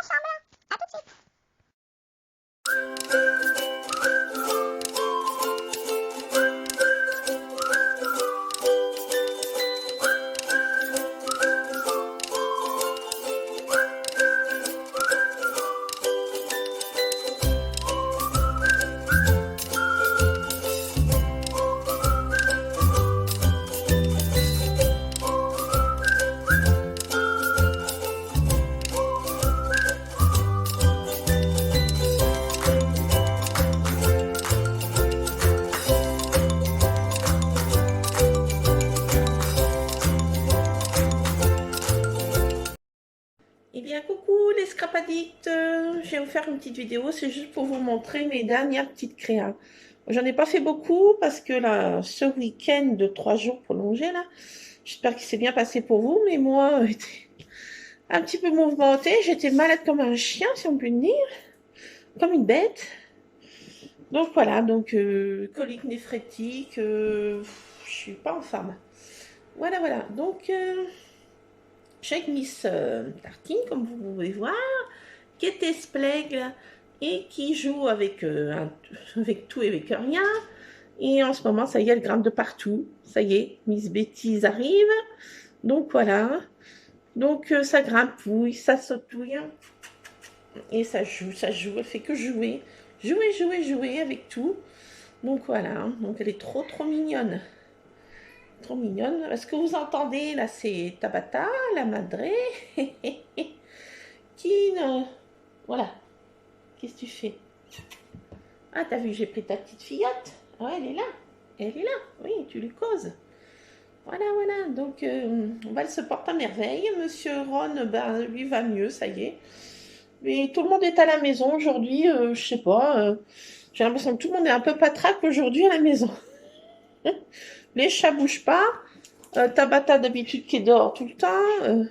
ensemble. À tout de suite. Eh bien, coucou les scrap addicts, je vais vous faire une petite vidéo, c'est juste pour vous montrer mes dernières petites créas. J'en ai pas fait beaucoup parce que là, ce week-end de 3 jours prolongé, là, j'espère qu'il s'est bien passé pour vous, mais moi, j'étais un petit peu mouvementée, j'étais malade comme un chien, si on peut dire, comme une bête. Donc voilà, colique néphrétique, je suis pas en forme. Voilà, voilà, j'ai Miss Tartine, comme vous pouvez voir, qui est esplègle et qui joue avec, avec tout et avec rien. Et en ce moment, ça y est, elle grimpe de partout. Ça y est, Miss Bêtise arrive. Donc voilà. Ça grimpouille, ça sautouille. Et ça joue, elle fait que jouer. Jouer, jouer, jouer avec tout. Donc voilà, donc elle est trop, trop mignonne. Trop mignonne. Est-ce que vous entendez, là, c'est Tabata, la madré, qui... Voilà. Qu'est-ce que tu fais? Ah, t'as vu, j'ai pris ta petite fillette. Ah, elle est là. Elle est là. Oui, tu lui causes. Voilà, voilà. Elle se porte à merveille. Monsieur Ron, ben, lui va mieux, ça y est. Mais tout le monde est à la maison aujourd'hui. Je sais pas. J'ai l'impression que tout le monde est un peu patraque aujourd'hui à la maison. Les chats bougent pas. Tabata d'habitude qui dort tout le temps.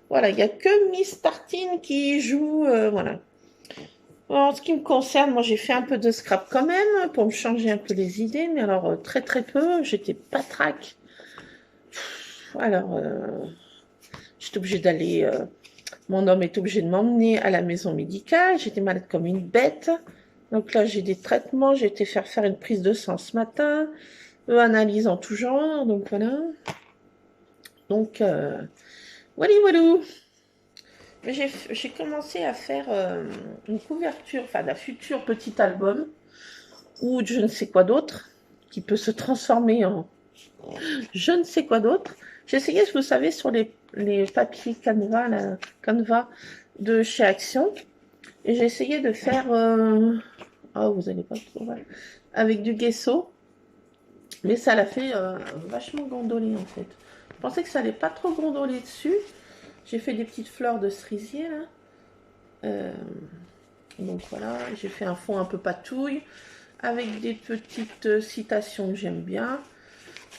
Voilà, il n'y a que Miss Tartine qui joue. Voilà. En ce qui me concerne, moi j'ai fait un peu de scrap quand même pour me changer un peu les idées, mais alors très très peu, j'étais patraque. Alors j'étais obligée d'aller, mon homme est obligé de m'emmener à la maison médicale, j'étais malade comme une bête. Donc là j'ai des traitements, j'ai été faire une prise de sang ce matin, analyse en tout genre, donc voilà. Voilà, voilà. J'ai commencé à faire une couverture, enfin d'un futur petit album, ou je ne sais quoi d'autre, qui peut se transformer en je ne sais quoi d'autre. J'ai essayé, vous savez, sur les papiers Canva de chez Action, et j'ai essayé de faire, oh vous allez pas trouver, avec du gesso, mais ça l'a fait vachement gondoler en fait. Je pensais que ça allait pas trop gondoler dessus. J'ai fait des petites fleurs de cerisier là. Donc voilà, j'ai fait un fond un peu patouille avec des petites citations que j'aime bien,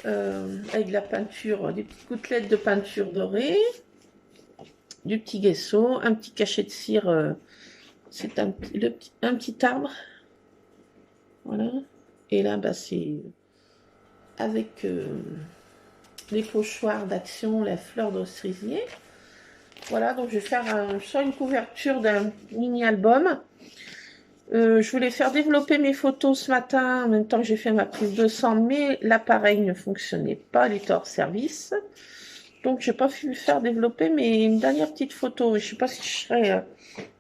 avec de la peinture, des petites gouttelettes de peinture dorée, du petit gesso, un petit cachet de cire, c'est un petit arbre, voilà. Et là, bah, c'est avec les pochoirs d'Action, la fleur de cerisier. Voilà, donc je vais faire sur une couverture d'un mini-album. Je voulais faire développer mes photos ce matin en même temps que j'ai fait ma prise de sang, mais l'appareil ne fonctionnait pas, il était hors service. Donc j'ai pas pu faire développer, mais une dernière petite photo. Je sais pas si je serai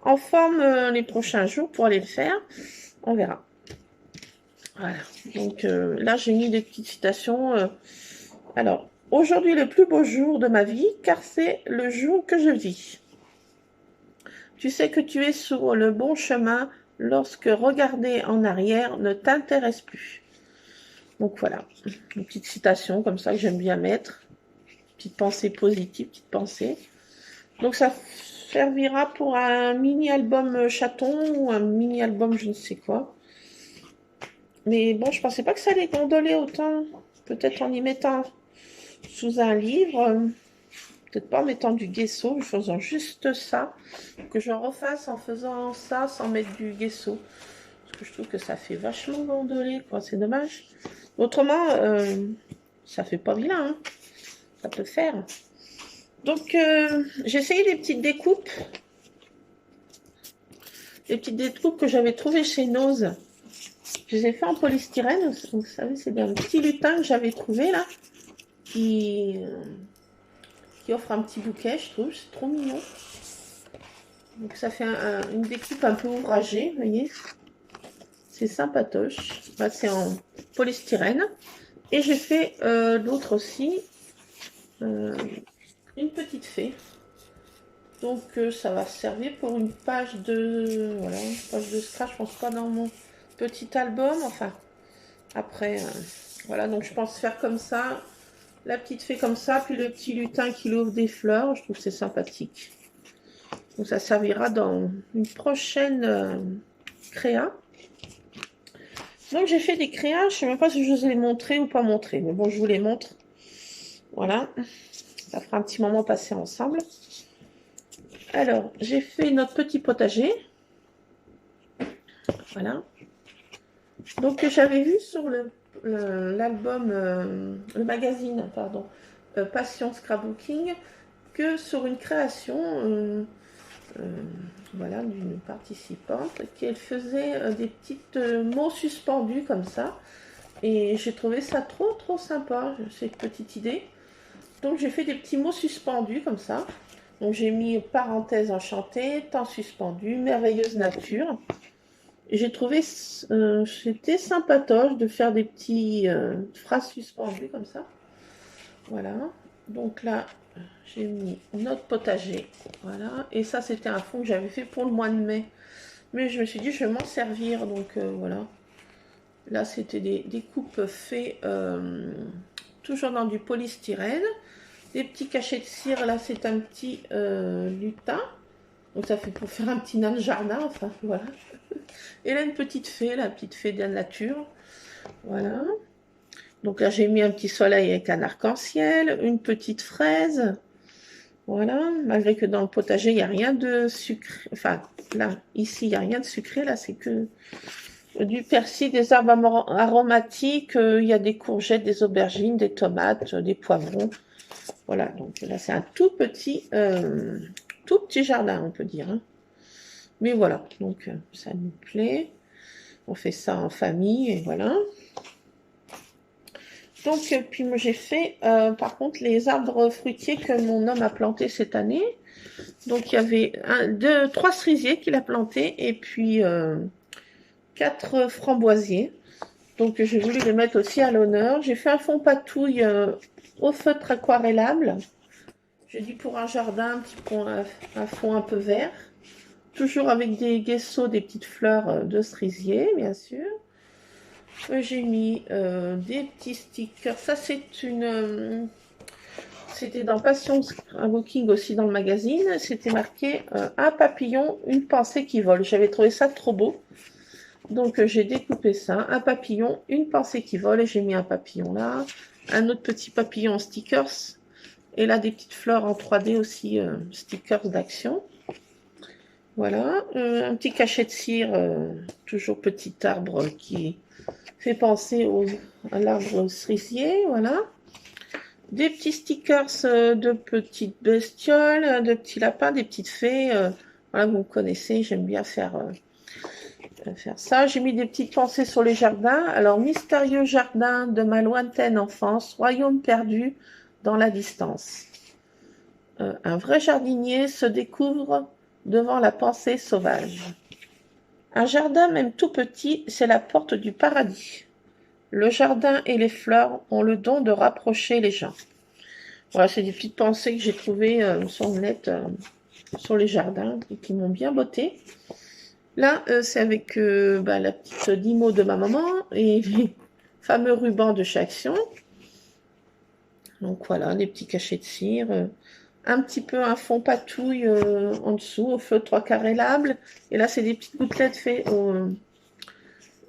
en forme les prochains jours pour aller le faire. On verra. Voilà. Donc là j'ai mis des petites citations. Alors, aujourd'hui le plus beau jour de ma vie, car c'est le jour que je vis. Tu sais que tu es sur le bon chemin lorsque regarder en arrière ne t'intéresse plus. Donc voilà, une petite citation comme ça que j'aime bien mettre. Petite pensée positive, petite pensée. Donc ça servira pour un mini-album chaton ou un mini-album je ne sais quoi. Mais bon, je pensais pas que ça allait gondoler autant. Peut-être en y mettant sous un livre. Peut-être pas en mettant du gesso, en faisant juste ça. Que je refasse en faisant ça sans mettre du gesso. Parce que je trouve que ça fait vachement gondoler, quoi. C'est dommage. Autrement, ça fait pas vilain, hein. Ça peut faire. Donc, j'ai essayé des petites découpes. les petites découpes que j'avais trouvées chez Nose. Je les ai fait en polystyrène. Vous savez, c'est un petit lutin que j'avais trouvé là. Qui offre un petit bouquet, je trouve. C'est trop mignon. Donc ça fait une découpe un peu ouvragée, vous voyez. C'est sympatoche. Bah, c'est en polystyrène. Et j'ai fait l'autre aussi. Une petite fée. Donc ça va servir pour une page de... Voilà, une page de scratch. Je pense pas dans mon petit album. Enfin, après... voilà, donc je pense faire comme ça. La petite fée comme ça. Puis le petit lutin qui l'ouvre des fleurs. Je trouve que c'est sympathique. Donc ça servira dans une prochaine créa. Donc j'ai fait des créas, je ne sais même pas si je vous ai montré ou pas montré, mais bon, je vous les montre. Voilà, ça fera un petit moment passé ensemble. Alors, j'ai fait notre petit potager. Voilà. Donc j'avais vu sur l'album, le magazine, pardon, Passion Scrapbooking, que sur une création... voilà, d'une participante qui faisait des petites mots suspendus comme ça, et j'ai trouvé ça trop sympa, cette petite idée. Donc j'ai fait des petits mots suspendus comme ça. Donc j'ai mis parenthèse enchantée, temps suspendu, merveilleuse nature. Et j'ai trouvé c'était sympatoche de faire des petits phrases suspendues comme ça. Voilà. Donc là, j'ai mis notre potager, voilà, et ça c'était un fond que j'avais fait pour le mois de mai, mais je me suis dit je vais m'en servir, donc voilà. Là c'était des coupes faites toujours dans du polystyrène, des petits cachets de cire. Là c'est un petit lutin, donc ça fait pour faire un petit nain de jardin, enfin voilà. Et là une petite fée, la petite fée de la nature, voilà. Donc là, j'ai mis un petit soleil avec un arc-en-ciel, une petite fraise. Voilà, malgré que dans le potager, il n'y a rien de sucré. Enfin, là, ici, il n'y a rien de sucré. Là, c'est que du persil, des herbes aromatiques. Il y a des courgettes, des aubergines, des tomates, des poivrons. Voilà, donc là, c'est un tout petit jardin, on peut dire. Hein. Mais voilà, donc ça nous plaît. On fait ça en famille, et voilà. Donc, puis moi j'ai fait par contre les arbres fruitiers que mon homme a plantés cette année. Donc il y avait 3 cerisiers qu'il a plantés et puis 4 framboisiers. Donc j'ai voulu les mettre aussi à l'honneur. J'ai fait un fond patouille au feutre aquarellable. J'ai dit pour un jardin, un fond un peu vert. Toujours avec des guessos, des petites fleurs de cerisier, bien sûr. J'ai mis des petits stickers. Ça, c'était dans Passion Scrapbooking aussi dans le magazine. C'était marqué un papillon, une pensée qui vole. J'avais trouvé ça trop beau. Donc, j'ai découpé ça. Un papillon, une pensée qui vole. Et j'ai mis un papillon là. Un autre petit papillon en stickers. Et là, des petites fleurs en 3D aussi, stickers d'action. Voilà. Un petit cachet de cire. Toujours petit arbre qui... fait penser à l'arbre cerisier, voilà. Des petits stickers de petites bestioles, de petits lapins, des petites fées. Voilà, vous me connaissez, j'aime bien faire ça. J'ai mis des petites pensées sur les jardins. Alors, mystérieux jardin de ma lointaine enfance, royaume perdu dans la distance. Un vrai jardinier se découvre devant la pensée sauvage. Un jardin, même tout petit, c'est la porte du paradis. Le jardin et les fleurs ont le don de rapprocher les gens. Voilà, c'est des petites pensées que j'ai trouvées sur le net, sur les jardins, et qui m'ont bien botté. Là, c'est avec la petite limo de ma maman et les fameux rubans de chez Action. Donc voilà, des petits cachets de cire. Un petit peu un fond patouille en dessous, au feu 3 carrélable. Et là, c'est des petites gouttelettes faites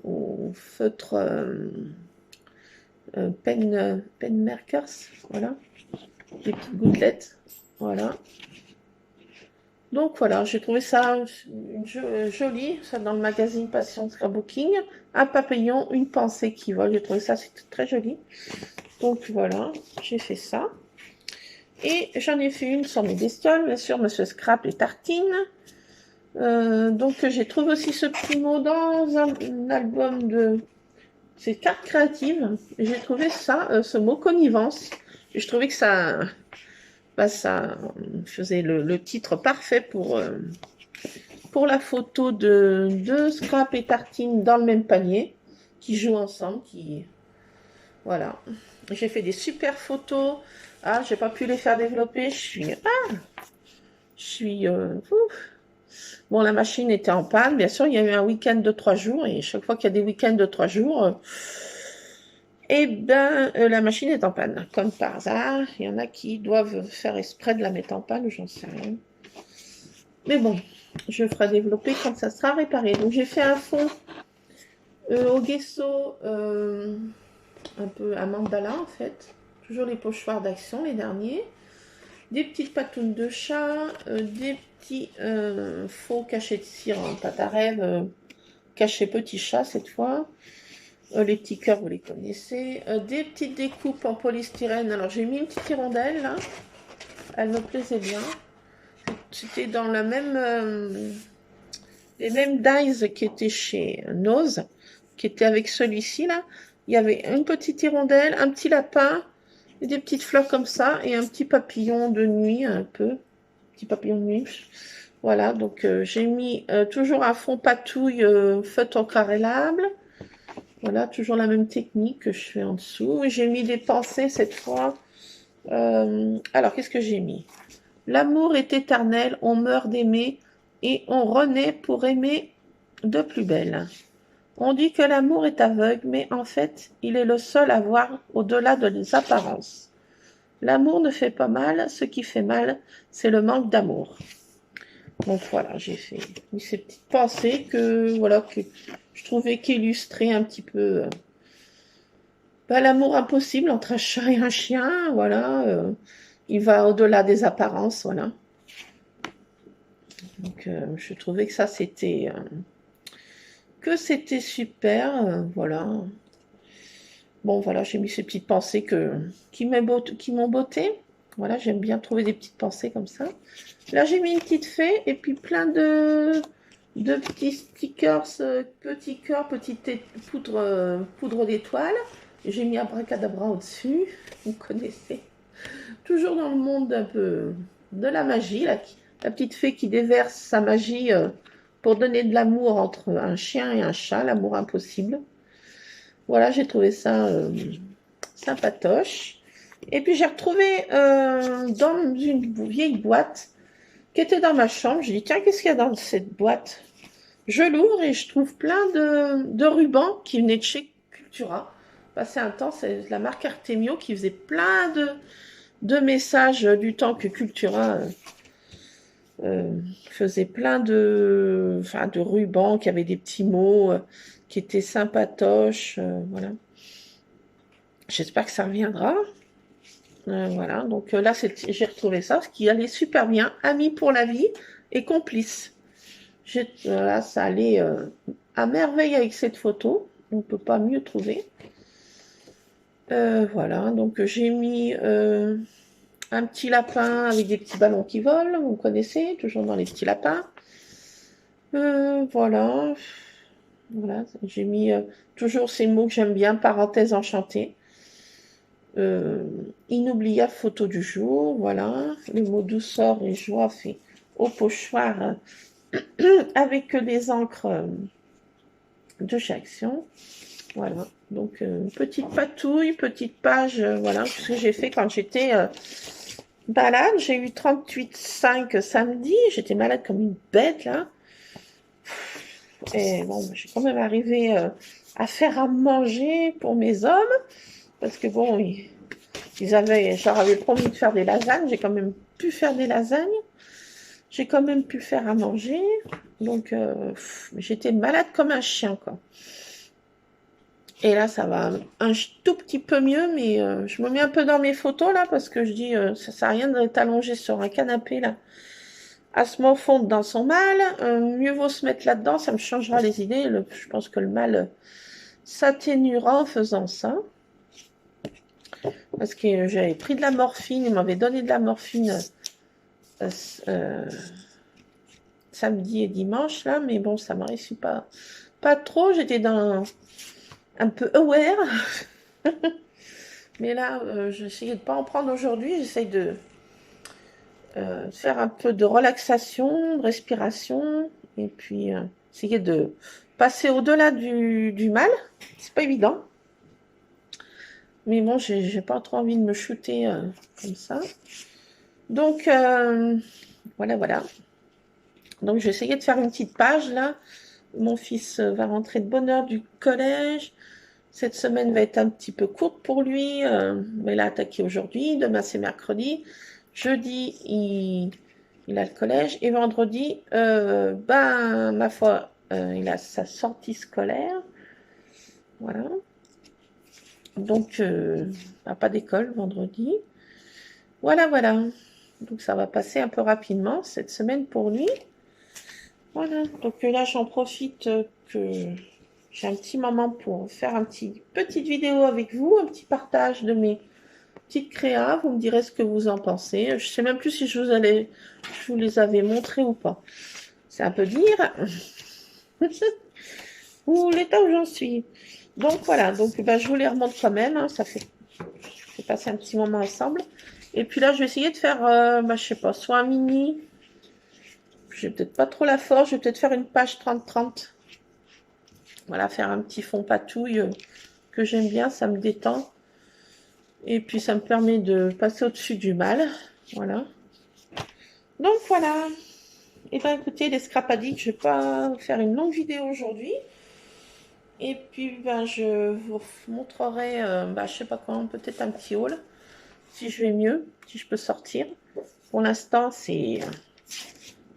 au feutre pen markers, voilà, des petites gouttelettes, voilà. Donc voilà, j'ai trouvé ça joli, ça dans le magazine Passion Scrapbooking. Un papillon, une pensée qui vole, j'ai trouvé ça, c'est très joli. Donc voilà, j'ai fait ça. Et j'en ai fait une sur mes bestioles, bien sûr, Monsieur Scrap et tartines. Donc j'ai trouvé aussi ce petit mot dans un album de... C'est cartes créatives. J'ai trouvé ça, ce mot connivence. Et je trouvais que ça, bah, ça faisait le titre parfait pour la photo de Scrap et Tartine dans le même panier, qui jouent ensemble, qui... Voilà. J'ai fait des super photos. Ah, j'ai pas pu les faire développer. Bon, la machine était en panne. Bien sûr, il y a eu un week-end de 3 jours. Et chaque fois qu'il y a des week-ends de 3 jours, la machine est en panne. Comme par hasard, il y en a qui doivent faire exprès de la mettre en panne, j'en sais rien. Mais bon, je ferai développer quand ça sera réparé. Donc, j'ai fait un fond au gesso, un peu à mandala en fait. Toujours les pochoirs d'action, les derniers. Des petites patounes de chat, des petits faux cachets de cire en pâte à rêve, cachets petit chat cette fois. Les petits cœurs, vous les connaissez. Des petites découpes en polystyrène. Alors j'ai mis une petite hirondelle là. Elle me plaisait bien. C'était dans la même, les mêmes dies qui étaient chez Nose, qui était avec celui-ci là. Il y avait une petite hirondelle, un petit lapin, et des petites fleurs comme ça, et un petit papillon de nuit un peu. Petit papillon de nuit. Voilà, donc j'ai mis toujours un fond patouille feutre aquarellable. Voilà, toujours la même technique que je fais en dessous. J'ai mis des pensées cette fois. Alors, qu'est-ce que j'ai mis? L'amour est éternel, on meurt d'aimer et on renaît pour aimer de plus belle. On dit que l'amour est aveugle, mais en fait, il est le seul à voir au-delà des apparences. L'amour ne fait pas mal, ce qui fait mal, c'est le manque d'amour. Donc voilà, j'ai fait ces petites pensées que je trouvais qu'illustraient un petit peu l'amour impossible entre un chat et un chien. Voilà, il va au-delà des apparences. Voilà. Donc je trouvais que ça c'était super. Voilà. Bon voilà, j'ai mis ces petites pensées qui m'ont botté. Voilà, j'aime bien trouver des petites pensées comme ça. Là, j'ai mis une petite fée et puis plein de petits stickers, petits cœurs, petite poudre d'étoiles. J'ai mis abracadabra au-dessus. Vous connaissez. Toujours dans le monde un peu de la magie. La petite fée qui déverse sa magie pour donner de l'amour entre un chien et un chat. L'amour impossible. Voilà, j'ai trouvé ça sympatoche. Et puis j'ai retrouvé dans une vieille boîte qui était dans ma chambre. J'ai dit, tiens, qu'est-ce qu'il y a dans cette boîte? Je l'ouvre et je trouve plein de rubans qui venaient de chez Cultura. Passé un temps, c'est la marque Artemio qui faisait plein de messages du temps que Cultura faisait plein de rubans qui avaient des petits mots qui étaient sympatoches. Voilà. J'espère que ça reviendra. Voilà, donc là, j'ai retrouvé ça, ce qui allait super bien. Amis pour la vie et complices. Voilà, ça allait à merveille avec cette photo. On ne peut pas mieux trouver. Voilà, donc j'ai mis un petit lapin avec des petits ballons qui volent. Vous connaissez, toujours dans les petits lapins. Voilà. Voilà, j'ai mis toujours ces mots que j'aime bien, parenthèse enchantée. Inoubliable photo du jour, voilà, le mot douceur et joie fait au pochoir avec les encres de chez Action. Voilà, donc petite patouille, petite page, voilà, ce que j'ai fait quand j'étais malade. J'ai eu 38,5 samedi, j'étais malade comme une bête là. Et bon, j'ai quand même arrivé à faire à manger pour mes hommes, parce que bon, j'avais promis de faire des lasagnes, j'ai quand même pu faire des lasagnes, j'ai quand même pu faire à manger, donc j'étais malade comme un chien, quoi. Et là, ça va un tout petit peu mieux, mais je me mets un peu dans mes photos, là, parce que je dis, ça sert à rien d'être allongé sur un canapé, là, à se morfondre dans son mal, mieux vaut se mettre là-dedans, ça me changera les idées, je pense que le mal s'atténuera en faisant ça. Parce que j'avais pris de la morphine, il m'avait donné de la morphine samedi et dimanche, là, mais bon, ça m'a réussi pas trop. J'étais dans un peu aware. Mais là, j'essayais de ne pas en prendre aujourd'hui. J'essaye de faire un peu de relaxation, de respiration, et puis essayer de passer au-delà du mal. C'est pas évident. Mais bon, j'ai pas trop envie de me shooter comme ça. Donc, voilà. Donc, je vais essayer de faire une petite page, là. Mon fils va rentrer de bonne heure du collège. Cette semaine va être un petit peu courte pour lui. Mais il a attaqué aujourd'hui. Demain, c'est mercredi. Jeudi, il a le collège. Et vendredi, ma foi, il a sa sortie scolaire. Voilà. Donc, pas d'école vendredi. Voilà. Donc, ça va passer un peu rapidement cette semaine pour lui. Voilà. Donc, là, j'en profite que j'ai un petit moment pour faire petite vidéo avec vous, un petit partage de mes petites créas. Vous me direz ce que vous en pensez. Je sais même plus si je vous les avais montrées ou pas. C'est un peu dire. Ou l'état où j'en suis. Donc voilà, je vous les remonte quand même. Hein, ça fait passer un petit moment ensemble. Et puis là, je vais essayer de faire, je sais pas, soit un mini. J'ai peut-être pas trop la force. Je vais peut-être faire une page 30-30. Voilà, faire un petit fond patouille que j'aime bien. Ça me détend. Et puis ça me permet de passer au-dessus du mal. Voilà. Donc voilà. Et bien écoutez, les scrap addicts, je vais pas faire une longue vidéo aujourd'hui. Et puis je vous montrerai, je sais pas quand, peut-être un petit haul. Si je vais mieux, si je peux sortir. Pour l'instant,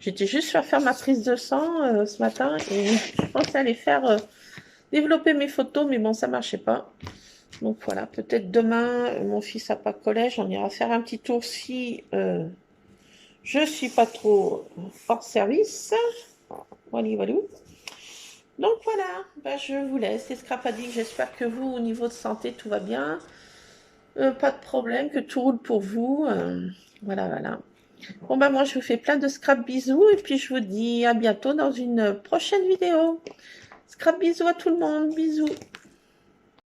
j'étais juste faire ma prise de sang ce matin. Et je pensais aller faire développer mes photos, mais bon, ça marchait pas. Donc voilà, peut-être demain, mon fils n'a pas collège, on ira faire un petit tour si je suis pas trop hors service. Voilà. Donc voilà, je vous laisse, les scrap addicts. J'espère que vous, au niveau de santé, tout va bien. Pas de problème, que tout roule pour vous. Voilà. Bon, moi, je vous fais plein de scrap bisous et puis je vous dis à bientôt dans une prochaine vidéo. Scrap bisous à tout le monde, bisous.